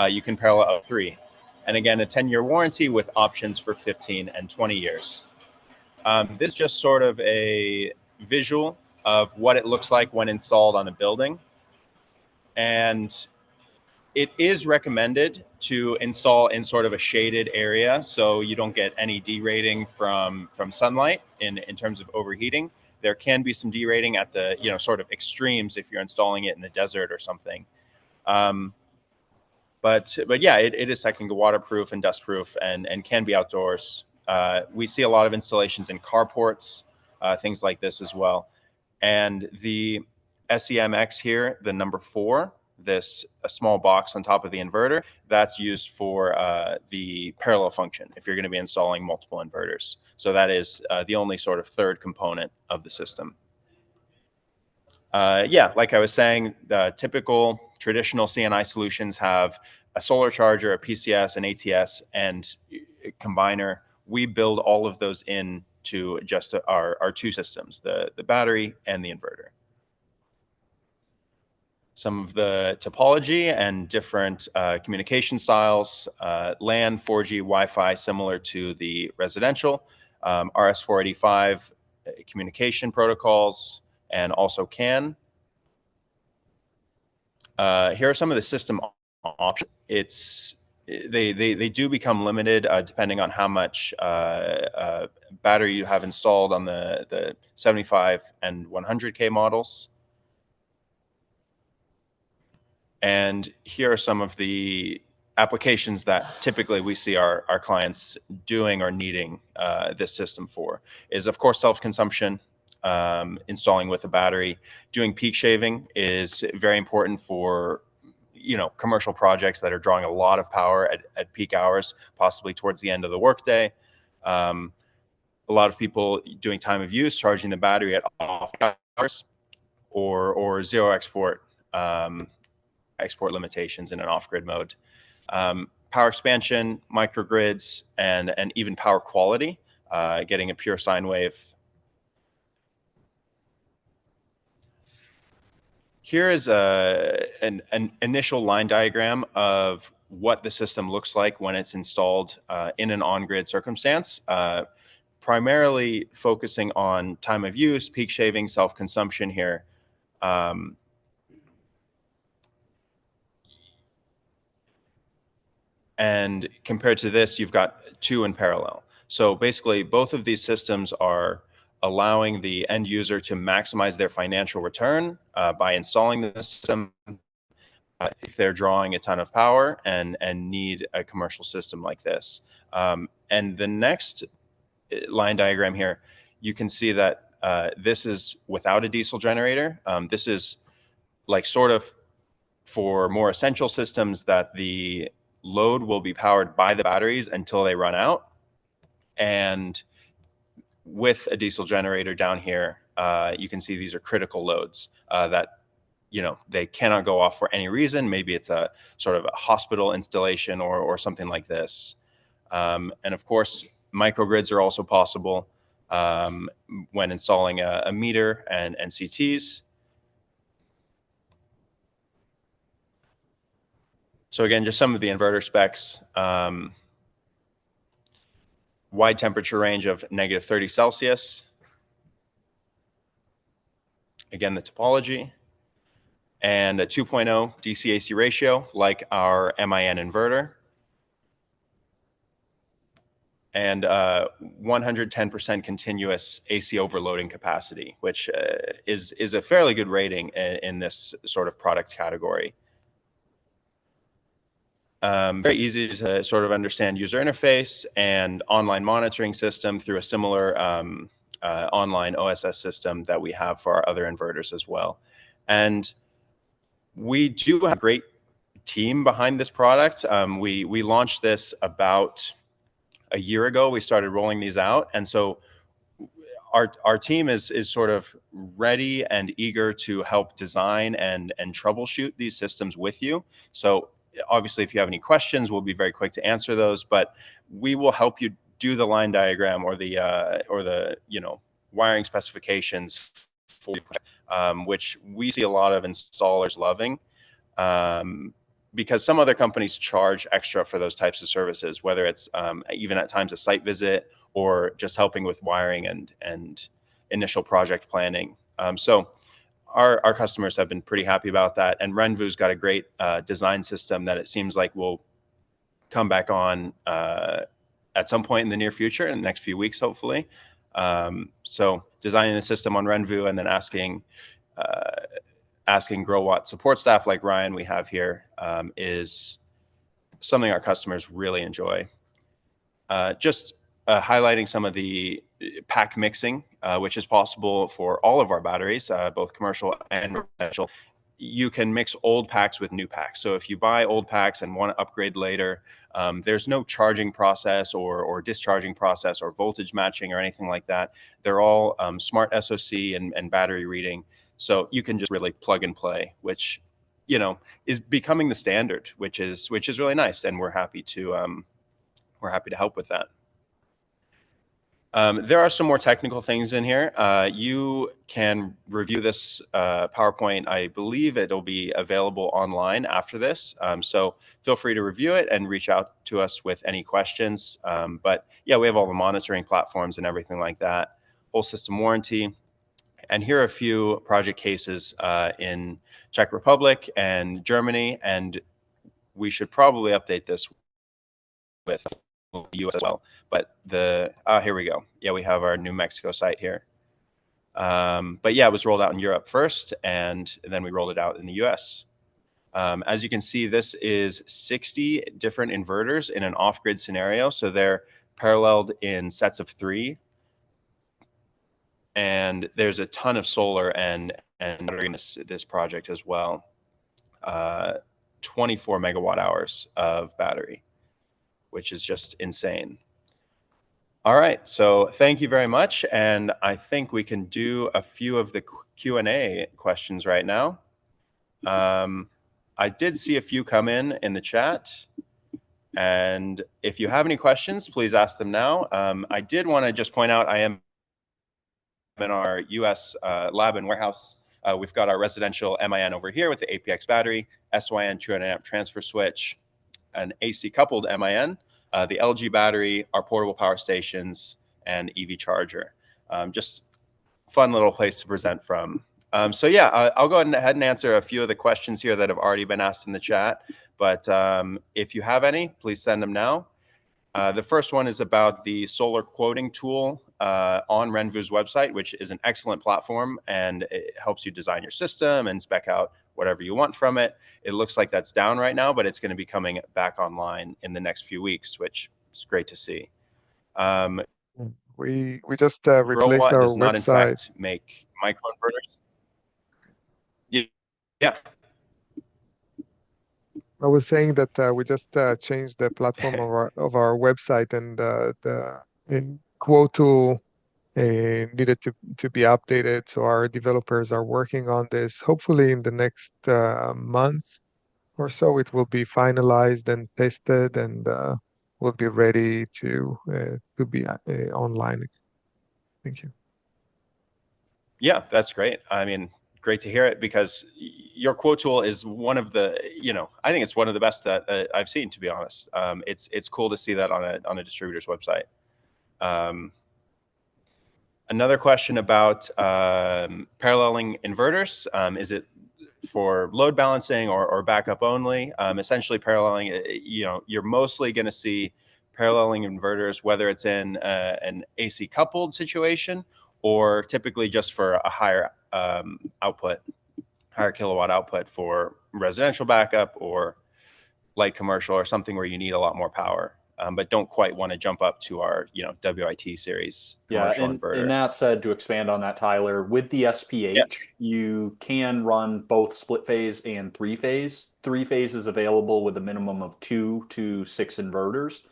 you can parallel up 3. And again, a 10-year warranty with options for 15 and 20 years. This is just sort of a visual of what it looks like when installed on a building. And it is recommended to install in sort of a shaded area so you don't get any derating from sunlight in terms of overheating. There can be some derating at the sort of extremes if you're installing it in the desert or something. But yeah, it is technically waterproof and dustproof and can be outdoors. We see a lot of installations in carports, things like this as well. And the SEMX here, the number 4, a small box on top of the inverter, that's used for the parallel function if you're going to be installing multiple inverters. So that is the only sort of third component of the system. Yeah, like I was saying, the typical traditional CNI solutions have a solar charger, a PCS, an ATS, and a combiner. We build all of those into just our 2 systems, the battery and the inverter. Some of the topology and different communication styles, LAN, 4G, Wi-Fi, similar to the residential, RS-485 communication protocols, and also CAN. Here are some of the system options. They do become limited depending on how much battery you have installed on the 75 and 100K models. And here are some of the applications that typically we see our clients doing or needing this system for is, of course, self-consumption, installing with a battery. Doing peak shaving is very important for commercial projects that are drawing a lot of power at peak hours, possibly towards the end of the workday. A lot of people doing time of use, charging the battery at off hours or zero export export limitations in an off-grid mode. Power expansion, microgrids, and even power quality, getting a pure sine wave. Here is an initial line diagram of what the system looks like when it's installed in an on-grid circumstance, primarily focusing on time of use, peak shaving, self-consumption here. And compared to this, you've got two in parallel. So basically, both of these systems are allowing the end user to maximize their financial return by installing the system if they're drawing a ton of power and need a commercial system like this. And the next line diagram here, you can see that this is without a diesel generator. This is like sort of for more essential systems that the load will be powered by the batteries until they run out. And with a diesel generator down here, you can see these are critical loads that, you know, they cannot go off for any reason. Maybe it's a sort of a hospital installation or something like this. And of course, microgrids are also possible when installing a meter and CTs. So again, just some of the inverter specs. Wide temperature range of -30°C. Again, the topology. And a 2.0 DC-AC ratio, like our MIN inverter. And 110% continuous AC overloading capacity, which is a fairly good rating in this sort of product category. Very easy to sort of understand user interface and online monitoring system through a similar online OSS system that we have for our other inverters as well. And we do have a great team behind this product. We launched this about a year ago. We started rolling these out. And so our team is sort of ready and eager to help design and troubleshoot these systems with you. So obviously, if you have any questions, we'll be very quick to answer those, but we will help you do the line diagram or the you know, wiring specifications for which we see a lot of installers loving, because some other companies charge extra for those types of services, whether it's even at times a site visit or just helping with wiring and initial project planning. So our customers have been pretty happy about that. And RENVU's got a great design system that it seems like will come back on at some point in the near future, in the next few weeks, hopefully. So designing the system on RENVU and then asking Growatt support staff like Ryan we have here is something our customers really enjoy. Just highlighting some of the pack mixing, which is possible for all of our batteries, both commercial and residential. You can mix old packs with new packs. So if you buy old packs and want to upgrade later, there's no charging process or discharging process or voltage matching or anything like that. They're all smart SOC and battery reading. So you can just really plug and play, which, you know, is becoming the standard, which is really nice. And we're happy to help with that. There are some more technical things in here. You can review this PowerPoint. I believe it'll be available online after this. So feel free to review it and reach out to us with any questions. But yeah, we have all the monitoring platforms and everything like that, whole system warranty. And here are a few project cases in Czech Republic and Germany. And we should probably update this with the US as well, but here we go. Yeah, we have our New Mexico site here. But yeah, it was rolled out in Europe first, and then we rolled it out in the US. As you can see, this is 60 different inverters in an off-grid scenario. So they're paralleled in sets of 3. And there's a ton of solar and in this project as well. 24 megawatt hours of battery, which is just insane. All right, so thank you very much. And I think we can do a few of the Q&A questions right now. I did see a few come in the chat. And if you have any questions, please ask them now. I did want to just point out I am in our US lab and warehouse. We've got our residential MIN over here with the APX battery, SYN 200 amp transfer switch, an AC coupled MIN, the LG battery, our portable power stations, and EV charger. Just fun little place to present from. So yeah, I'll go ahead and answer a few of the questions here that have already been asked in the chat. But if you have any, please send them now. The first one is about the solar quoting tool on RENVU's website, which is an excellent platform, and it helps you design your system and spec out whatever you want from it. It looks like that's down right now, but it's going to be coming back online in the next few weeks, which is great to see. We just replaced Growatt our does not, in website. fact, make microinverters. Yeah. I was saying that we just changed the platform of our website, and the quote tool needed to be updated. So our developers are working on this. Hopefully, in the next month or so, it will be finalized and tested, and will be ready to be online. Thank you. Yeah, that's great. I mean, great to hear it, because your quote tool is one of the, I think it's one of the best that I've seen, to be honest. It's cool to see that on a distributor's website. Another question about paralleling inverters. Is it for load balancing or backup only? Essentially paralleling, you're mostly going to see paralleling inverters, whether it's in an AC coupled situation or typically just for a higher output, higher kilowatt output for residential backup or light commercial or something where you need a lot more power, but don't quite want to jump up to our WIT series commercial inverter. And that said, to expand on that, Tyler, with the SPH, you can run both split phase and three phase. Three phase is available with a minimum of 2 to 6 inverters.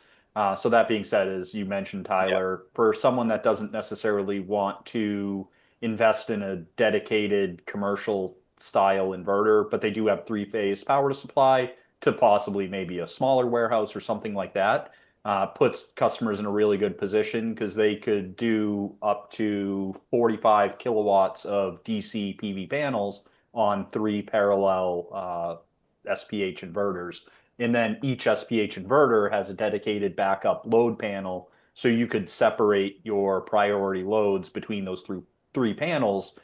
So that being said, as you mentioned, Tyler, for someone that doesn't necessarily want to invest in a dedicated commercial style inverter, but they do have three phase power to supply to possibly maybe a smaller warehouse or something like that, puts customers in a really good position, because they could do up to 45 kilowatts of DC PV panels on 3 parallel SPH inverters. And then each SPH inverter has a dedicated backup load panel. So you could separate your priority loads between those three panels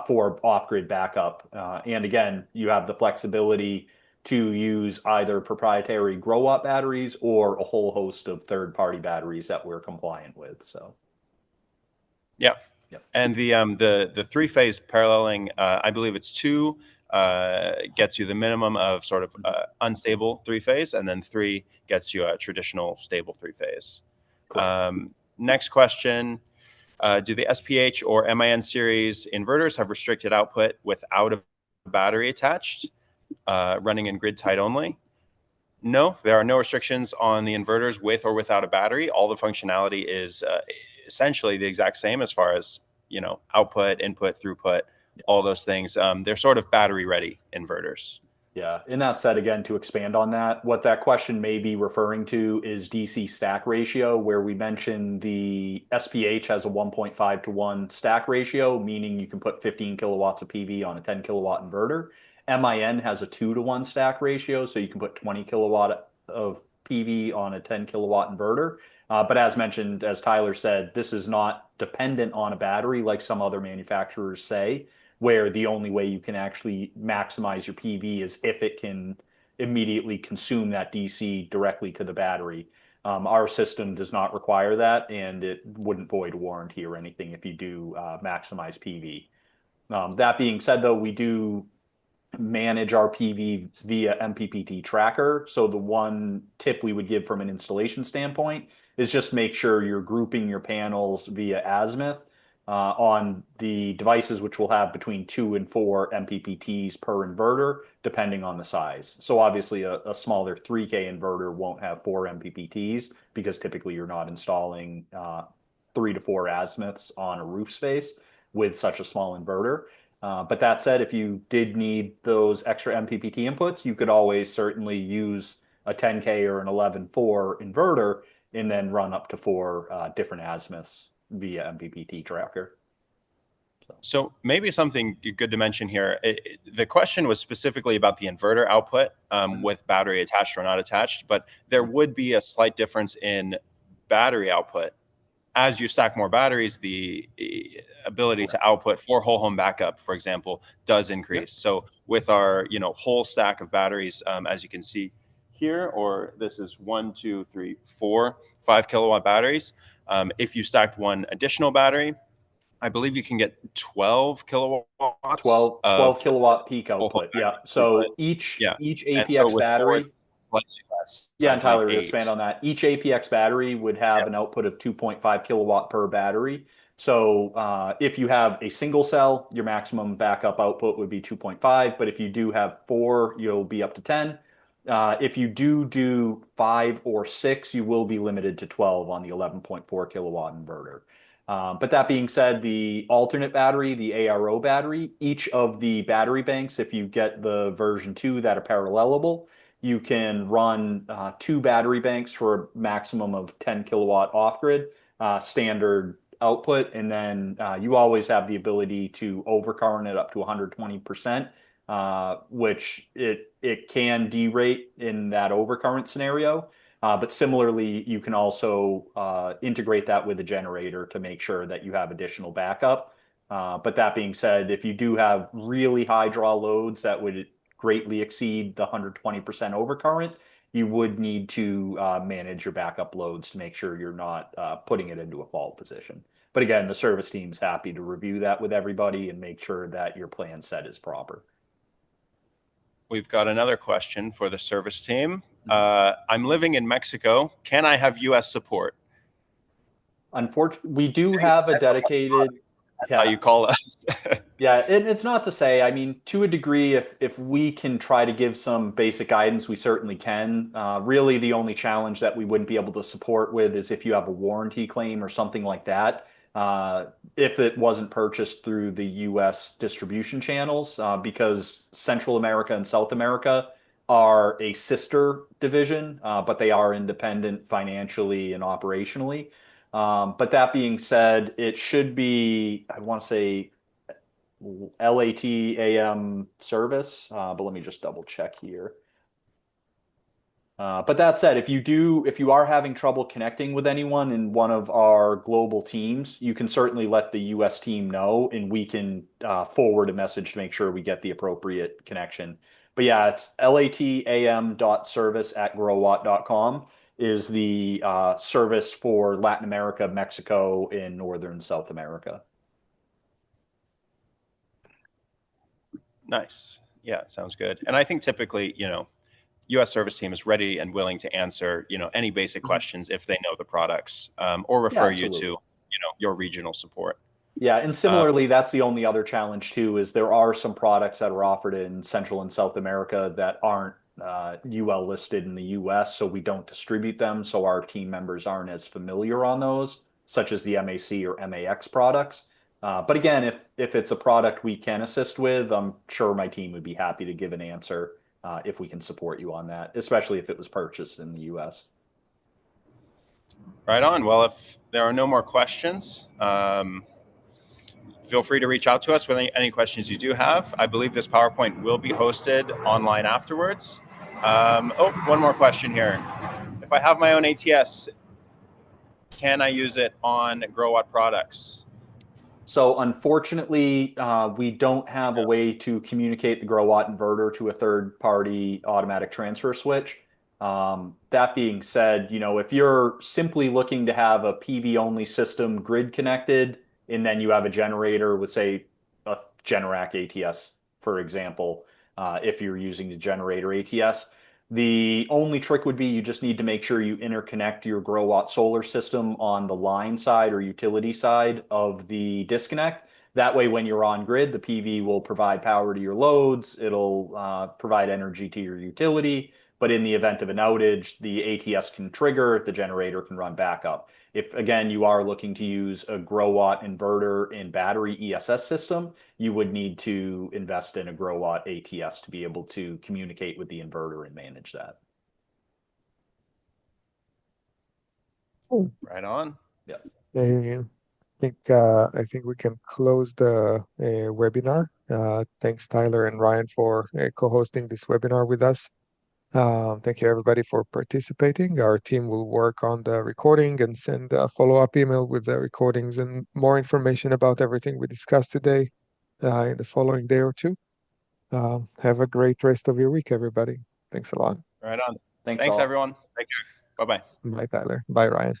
for off-grid backup. And again, you have the flexibility to use either proprietary Growatt batteries or a whole host of third-party batteries that we're compliant with. So, yeah. And the three-phase paralleling, I believe it's 2, gets you the minimum of sort of unstable three-phase, and then 3 gets you a traditional stable three-phase. Next question. Do the SPH or MIN series inverters have restricted output without a battery attached, running in grid tied only? No, there are no restrictions on the inverters with or without a battery. All the functionality is essentially the exact same as far as, output, input, throughput, all those things. They're sort of battery ready inverters. Yeah. And that said, again, to expand on that, what that question may be referring to is DC stack ratio, where we mentioned the SPH has a 1.5 to 1 stack ratio, meaning you can put 15 kilowatts of PV on a 10 kilowatt inverter. MIN has a 2 to 1 stack ratio, so you can put 20 kilowatt of PV on a 10 kilowatt inverter. But as mentioned, as Tyler said, this is not dependent on a battery like some other manufacturers say, where the only way you can actually maximize your PV is if it can immediately consume that DC directly to the battery. Our system does not require that, and it wouldn't void warranty or anything if you do maximize PV. That being said, though, we do manage our PV via MPPT tracker. So the one tip we would give from an installation standpoint is just make sure you're grouping your panels via azimuth on the devices, which will have between 2 and 4 MPPTs per inverter, depending on the size. So obviously a smaller 3K inverter won't have 4 MPPTs, because typically you're not installing 3 to 4 azimuths on a roof space with such a small inverter. But that said, if you did need those extra MPPT inputs, you could always certainly use a 10K or an 11.4 inverter and then run up to 4 different azimuths via MPPT tracker. So maybe something good to mention here. The question was specifically about the inverter output with battery attached or not attached, but there would be a slight difference in battery output. As you stack more batteries, the ability to output for whole home backup, for example, does increase. So with our whole stack of batteries, as you can see here, or this is 1, 2, 3, 4, 5 kilowatt batteries. If you stacked one additional battery, I believe you can get 12 kilowatts 12 of kilowatt peak output. Yeah. So each and so APX with 4, battery. it's slightly less. Yeah, I and believe Tyler, to 8. expand on that, each APX battery would have an output of 2.5 kilowatt per battery. So if you have a single cell, your maximum backup output would be 2.5. But if you do have 4, you'll be up to 10. If you do 5 or 6, you will be limited to 12 on the 11.4 kilowatt inverter. But that being said, the alternate battery, the ARO battery, each of the battery banks, if you get the version 2 that are parallelable, you can run 2 battery banks for a maximum of 10 kilowatt off-grid standard output. And then you always have the ability to overcurrent it up to 120%, which it can derate in that overcurrent scenario. But similarly, you can also integrate that with a generator to make sure that you have additional backup. But that being said, if you do have really high draw loads that would greatly exceed the 120% overcurrent, you would need to manage your backup loads to make sure you're not putting it into a fault position. But again, the service team's happy to review that with everybody and make sure that your plan set is proper. We've got another question for the service team. I'm living in Mexico. Can I have US support? Unfortunately, we do have a dedicated. That's how you call us. Yeah, it's not to say, I mean, to a degree, if we can try to give some basic guidance, we certainly can. Really, the only challenge that we wouldn't be able to support with is if you have a warranty claim or something like that. If it wasn't purchased through the US distribution channels, because Central America and South America are a sister division, but they are independent financially and operationally. But that being said, it should be, I want to say, LATAM service, but let me just double check here. But that said, if you are having trouble connecting with anyone in one of our global teams, you can certainly let the US team know, and we can forward a message to make sure we get the appropriate connection. But yeah, it's latam.service@growatt.com is the service for Latin America, Mexico, and Northern South America. Nice. Yeah, it sounds good. And I think typically, U.S. service team is ready and willing to answer, any basic questions if they know the products, or refer you to, your regional support. Yeah, and similarly, that's the only other challenge too, is there are some products that are offered in Central and South America that aren't UL listed in the US, so we don't distribute them, so our team members aren't as familiar on those, such as the MAC or MAX products. But again, if it's a product we can assist with, I'm sure my team would be happy to give an answer if we can support you on that, especially if it was purchased in the US. Right on. Well, if there are no more questions, feel free to reach out to us with any questions you do have. I believe this PowerPoint will be hosted online afterwards. One more question here. If I have my own ATS, can I use it on Growatt products? So unfortunately, we don't have a way to communicate the Growatt inverter to a third-party automatic transfer switch. That being said, if you're simply looking to have a PV-only system grid connected, and then you have a generator with, say, a Generac ATS, for example, if you're using the generator ATS, the only trick would be you just need to make sure you interconnect your Growatt solar system on the line side or utility side of the disconnect. That way, when you're on grid, the PV will provide power to your loads. It'll provide energy to your utility. but in the event of an outage, the ATS can trigger, the generator can run backup. If, again, you are looking to use a Growatt inverter and battery ESS system, you would need to invest in a Growatt ATS to be able to communicate with the inverter and manage that. Right on. Yeah. I think we can close the webinar. Thanks, Tyler and Ryan, for co-hosting this webinar with us. Thank you, everybody, for participating. Our team will work on the recording and send a follow-up email with the recordings and more information about everything we discussed today in the following day or two. Have a great rest of your week, everybody. Thanks a lot. Right on. Thanks Thanks all. everyone. Take care. Bye-bye. Bye, Tyler. Bye, Ryan.